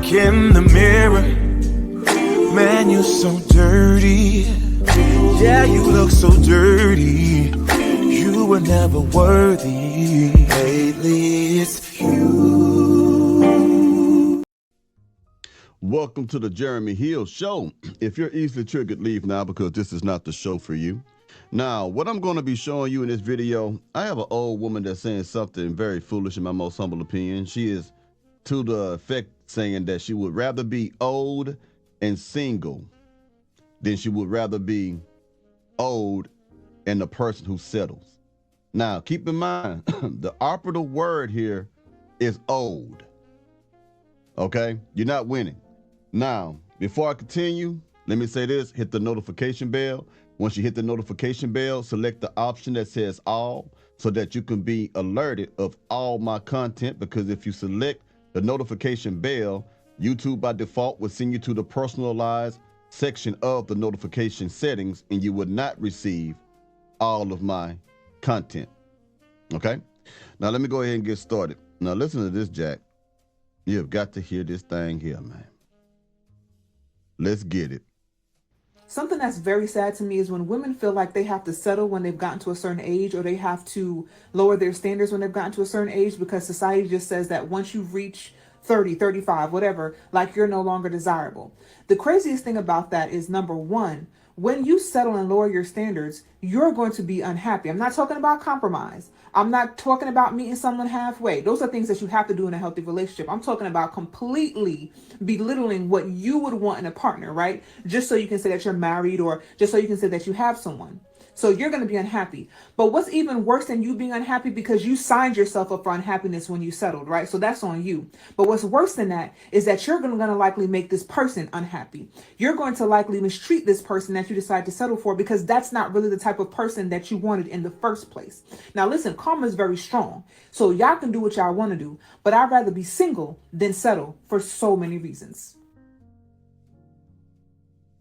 look in the mirror, man, you're so dirty. Yeah, you look so dirty. You were never worthy. Lately, it's you. Welcome to the Jeremy Hill Show. If you're easily triggered, leave now because this is not the show for you. Now, what I'm going to be showing you in this video, I have an old woman that's saying something very foolish in my most humble opinion. She is to the effect saying that she would rather be old and single than she would rather be old and the person who settles. Now, keep in mind, the operative word here is old. Okay? You're not winning. Now, before I continue, let me say this, hit the notification bell. Once you hit the notification bell, select the option that says all so that you can be alerted of all my content, because if you select the notification bell, YouTube by default will send you to the personalized section of the notification settings and you would not receive all of my content. Okay? Now let me go ahead and get started. Now listen to this, Jack. You've got to hear this thing here, man. Let's get it. Something that's very sad to me is when women feel like they have to settle when they've gotten to a certain age, or they have to lower their standards when they've gotten to a certain age, because society just says that once you reach 30, 35, whatever, like you're no longer desirable. The craziest thing about that is, number one, when you settle and lower your standards, you're going to be unhappy. I'm not talking about compromise. I'm not talking about meeting someone halfway. Those are things that you have to do in a healthy relationship. I'm talking about completely belittling what you would want in a partner, right? Just so you can say that you're married, or just so you can say that you have someone. So you're going to be unhappy. But what's even worse than you being unhappy, because you signed yourself up for unhappiness when you settled, right? So that's on you. But what's worse than that is that you're going to likely make this person unhappy. You're going to likely mistreat this person that you decide to settle for, because that's not really the type of person that you wanted in the first place. Now listen, karma is very strong. So y'all can do what y'all want to do, but I'd rather be single than settle for so many reasons.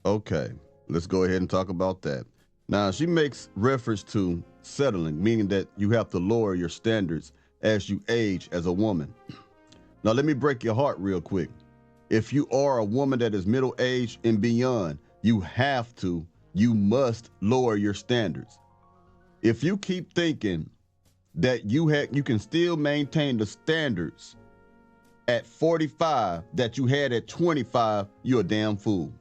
Okay, let's go ahead and talk about that. Now, she makes reference to settling, meaning that you have to lower your standards as you age as a woman. Now, let me break your heart real quick. If you are a woman that is middle-aged and beyond, you must lower your standards. If you keep thinking that you can still maintain the standards at 45 that you had at 25, you're a damn fool.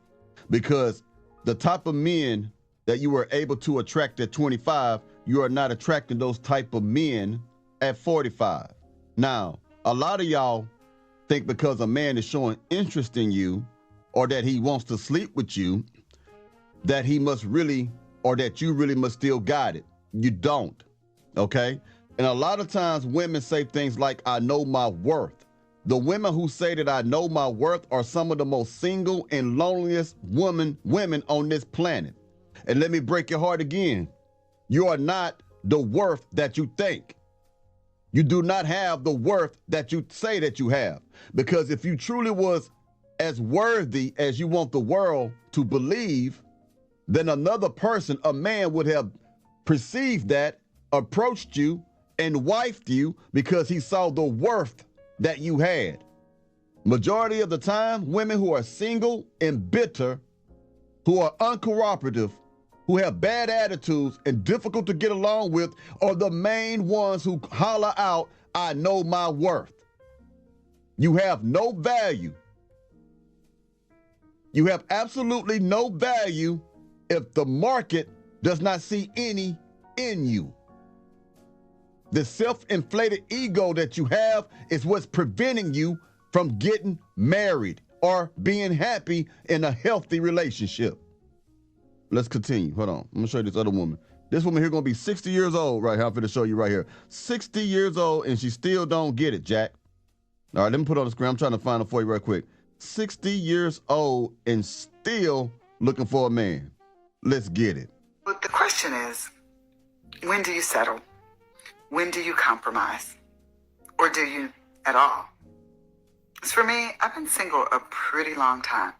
Because the type of men that you were able to attract at 25, you are not attracting those type of men at 45. Now, a lot of y'all think because a man is showing interest in you, or that he wants to sleep with you, that he must really, or that you really must still got it. You don't, okay? And a lot of times women say things like, I know my worth. The women who say that I know my worth are some of the most single and loneliest women on this planet. And let me break your heart again. You are not the worth that you think. You do not have the worth that you say that you have. Because if you truly was as worthy as you want the world to believe, then another person, a man, would have perceived that, approached you, and wifed you because he saw the worth that you had. Majority of the time, women who are single and bitter, who are uncooperative, who have bad attitudes and difficult to get along with, are the main ones who holler out, I know my worth. You have no value. You have absolutely no value if the market does not see any in you. The self-inflated ego that you have is what's preventing you from getting married or being happy in a healthy relationship. Let's continue. Hold on. I'm going to show you this other woman. This woman here going to be 60 years old right here. I'm going to show you right here. 60 years old and she still don't get it, Jack. All right, let me put it on the screen. I'm trying to find it for you right quick. 60 years old and still looking for a man. Let's get it. But the question is, when do you settle? When do you compromise? Or do you at all? As for me, I've been single a pretty long time.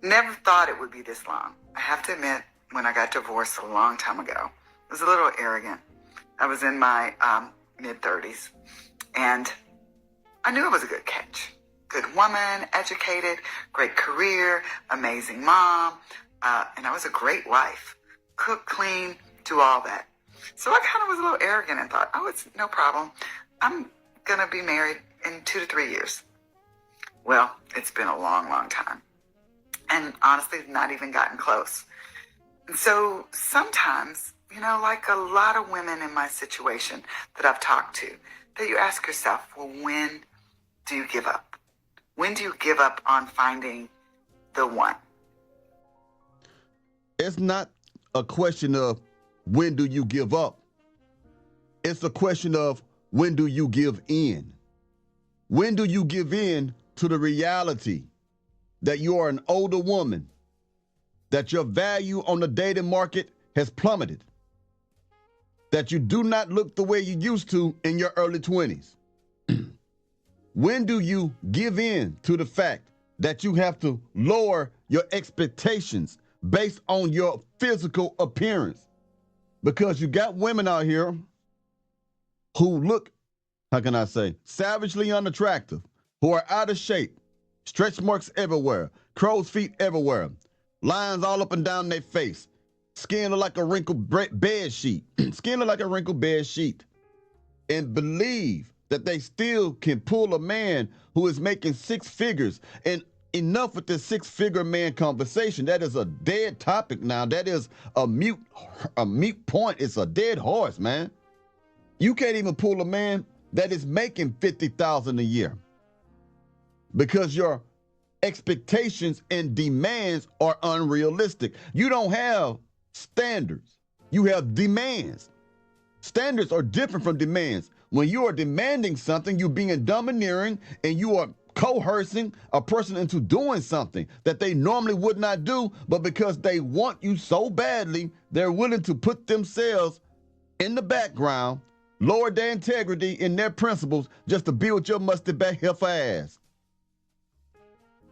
Never thought it would be this long. I have to admit, when I got divorced a long time ago, I was a little arrogant. I was in my mid-30s, and I knew it was a good catch. good woman, educated, great career, amazing mom, and I was a great wife. Cook, clean, do all that. So I kind of was a little arrogant and thought, oh, it's no problem. I'm going to be married in 2 to 3 years. Well, it's been a long, long time. And honestly, not even gotten close. And so sometimes, like a lot of women in my situation that I've talked to, that you ask yourself, well, when do you give up? When do you give up on finding the one? It's not a question of when do you give up. It's a question of when do you give in? When do you give in to the reality that you are an older woman, that your value on the dating market has plummeted, that you do not look the way you used to in your early 20s? When do you give in to the fact that you have to lower your expectations based on your physical appearance? Because you got women out here who look, how can I say, savagely unattractive, who are out of shape, stretch marks everywhere, crow's feet everywhere, lines all up and down their face, skin look like a wrinkled bed sheet, skin look like a wrinkled bed sheet, and believe that they still can pull a man who is making 6 figures. And enough with this 6-figure man conversation. That is a dead topic now. That is a mute point. It's a dead horse, man. You can't even pull a man that is making $50,000 a year because your expectations and demands are unrealistic. You don't have standards. You have demands. Standards are different from demands. When you are demanding something, you're being domineering and you are coercing a person into doing something that they normally would not do, but because they want you so badly, they're willing to put themselves in the background, lower their integrity in their principles just to build your musty back heifer ass.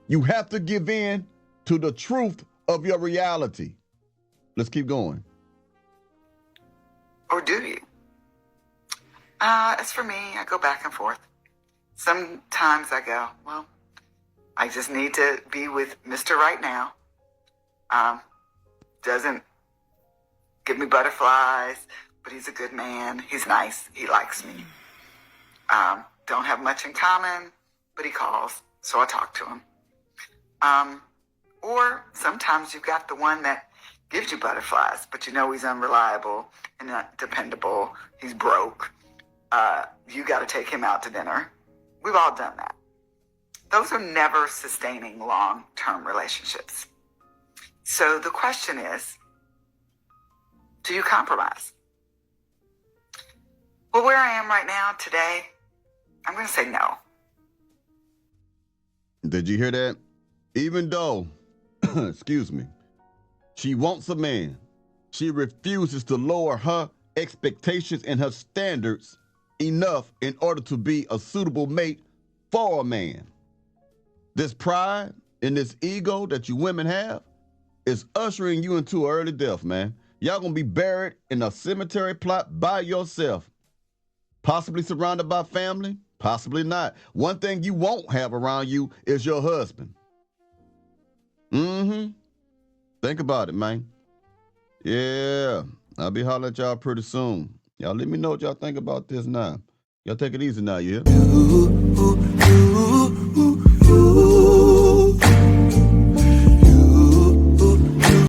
You have to give in to the truth of your reality. Let's keep going. Or do you? As for me, I go back and forth. Sometimes I go, well, I just need to be with Mr. Right Now. Doesn't give me butterflies, but he's a good man. He's nice. He likes me. Don't have much in common, but he calls, so I talk to him. Or sometimes you've got the one that gives you butterflies, but he's unreliable and not dependable. He's broke. You got to take him out to dinner. We've all done that. Those are never sustaining long-term relationships. So the question is, do you compromise? Well, where I am right now today, I'm going to say no. Did you hear that? Even though, excuse me, she wants a man, she refuses to lower her expectations and her standards enough in order to be a suitable mate for a man. This pride and this ego that you women have is ushering you into early death, man. Y'all gonna be buried in a cemetery plot by yourself. Possibly surrounded by family, possibly not. One thing you won't have around you is your husband. Think about it, man. Yeah, I'll be hollering at y'all pretty soon. Y'all let me know what y'all think about this now. Y'all take it easy now, you hear?